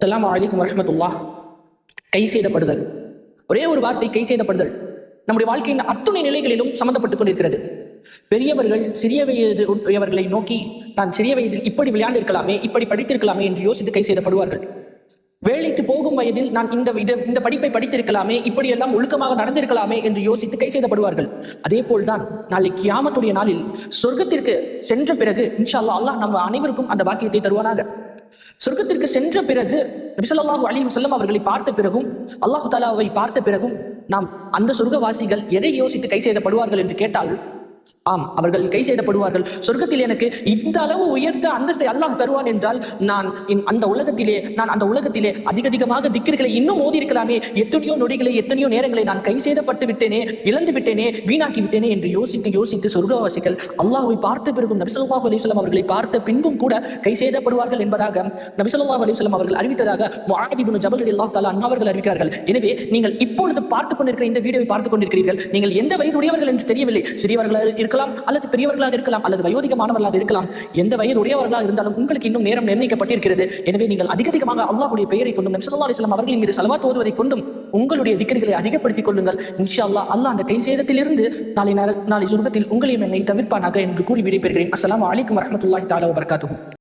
அஸ்ஸலாமு அலைக்கும் வரஹ்மத்துல்லாஹ். கை செய்தப்படுதல், ஒரே ஒரு வார்த்தை கை செய்தப்படுதல் நம்முடைய வாழ்க்கையின் அத்துணை நிலைகளிலும் சம்பந்தப்பட்டுக் கொண்டிருக்கிறது. பெரியவர்கள் சிறிய வயதுடையவர்களை நோக்கி நான் சிறிய வயதில் இப்படி விளையாண்டிருக்கலாமே, இப்படி படித்திருக்கலாமே என்று யோசித்து கை செய்தப்படுவார்கள். வேலைக்கு போகும் வயதில் நான் இந்த படிப்பை படித்திருக்கலாமே, இப்படியெல்லாம் ஒழுக்கமாக நடந்திருக்கலாமே என்று யோசித்து கை செய்தப்படுவார்கள். அதே போல்தான் நாளை கியாமத்துடைய நாளில் சொர்க்கத்திற்கு சென்ற பிறகு இன்ஷா அல்லாஹ் நம்ம அனைவருக்கும் அந்த பாக்கியத்தை தருவானாக. சொர்க்கத்திற்கு சென்ற பிறகு நபி ஸல்லல்லாஹு அலைஹி வஸல்லம் அவர்களை பார்த்த பிறகும் அல்லாஹ் தஆலாவை பார்த்த பிறகும் நாம் அந்த சொர்க்கவாசிகள் எதை யோசித்து கை செய்தப்படுவார்கள் என்று கேட்டால், ஆம், அவர்கள் கை செய்தப்படுவார்கள். சொர்க்கத்தில் எனக்கு இந்த அளவு உயர்ந்த அந்தஸ்தை அல்லாஹ் தருவான் என்றால் நான் அந்த உலகத்திலே அதிகமாக திக்ர்களை இன்னும் ஓதி இருக்கலாமே, எத்தனையோ நொடிகளை எத்தனையோ நேரங்களை நான் கை செய்தப்பட்டு விட்டேனே, இழந்து விட்டேனே, வீணாக்கி விட்டேனே என்று யோசித்து சொர்க்கவாசிகள் அல்லாஹ்வை பார்த்த பிறகும் நபி ஸல்லல்லாஹு அலைஹி வஸல்லம் அவர்களை பார்த்த பின்பும் கூட கை செய்தப்படுவார்கள் என்பதாக நபி ஸல்லல்லாஹு அலைஹி வஸல்லம் அவர்கள் அறிவித்ததாக முஆத் இப்னு ஜபல் ரலியல்லாஹு தஆலா அன்ஹு அவர்கள் அறிவிக்கிறார்கள். எனவே நீங்கள் இப்பொழுது பார்த்துக் கொண்டிருக்கிற இந்த வீடியோவை பார்த்துக் கொண்டிருக்கிறீர்கள். நீங்கள் எந்த வயதுடையவர்கள் என்று தெரியவில்லை. சிறியவர்களாக இருக்கலாம், அல்லது பெரியவர்களாக இருக்கலாம், அல்லது வயோதிகமானவர்களாக இருக்கலாம். எந்த வயது உடையவர்களாக இருந்தாலும் உங்களுக்கு இன்னும் நேரம் நிர்ணயிக்கப்பட்டிருக்கிறது. எனவே நீங்கள் அதிகமாக அல்லாஹ்வுடைய பெயரை கொண்டும் நபி ஸல்லல்லாஹு அலைஹி வஸல்லம் அவர்களின் மீது ஸலவாத் ஓதுவதை கொண்டும் உங்களுடைய திக்ர்களை அதிகப்படுத்திக் கொள்ளுங்கள். இன்ஷா அல்லாஹ் அந்த கை சேதத்திலிருந்து நாளை சொர்க்கத்தில் உங்களையும் என்னை தவிர்ப்பானாக என்று கூறி விடைபெறுகிறேன். அஸ்ஸலாமு அலைக்கும் வரஹ்மத்துல்லாஹி தஆலா வபரகாத்துஹு.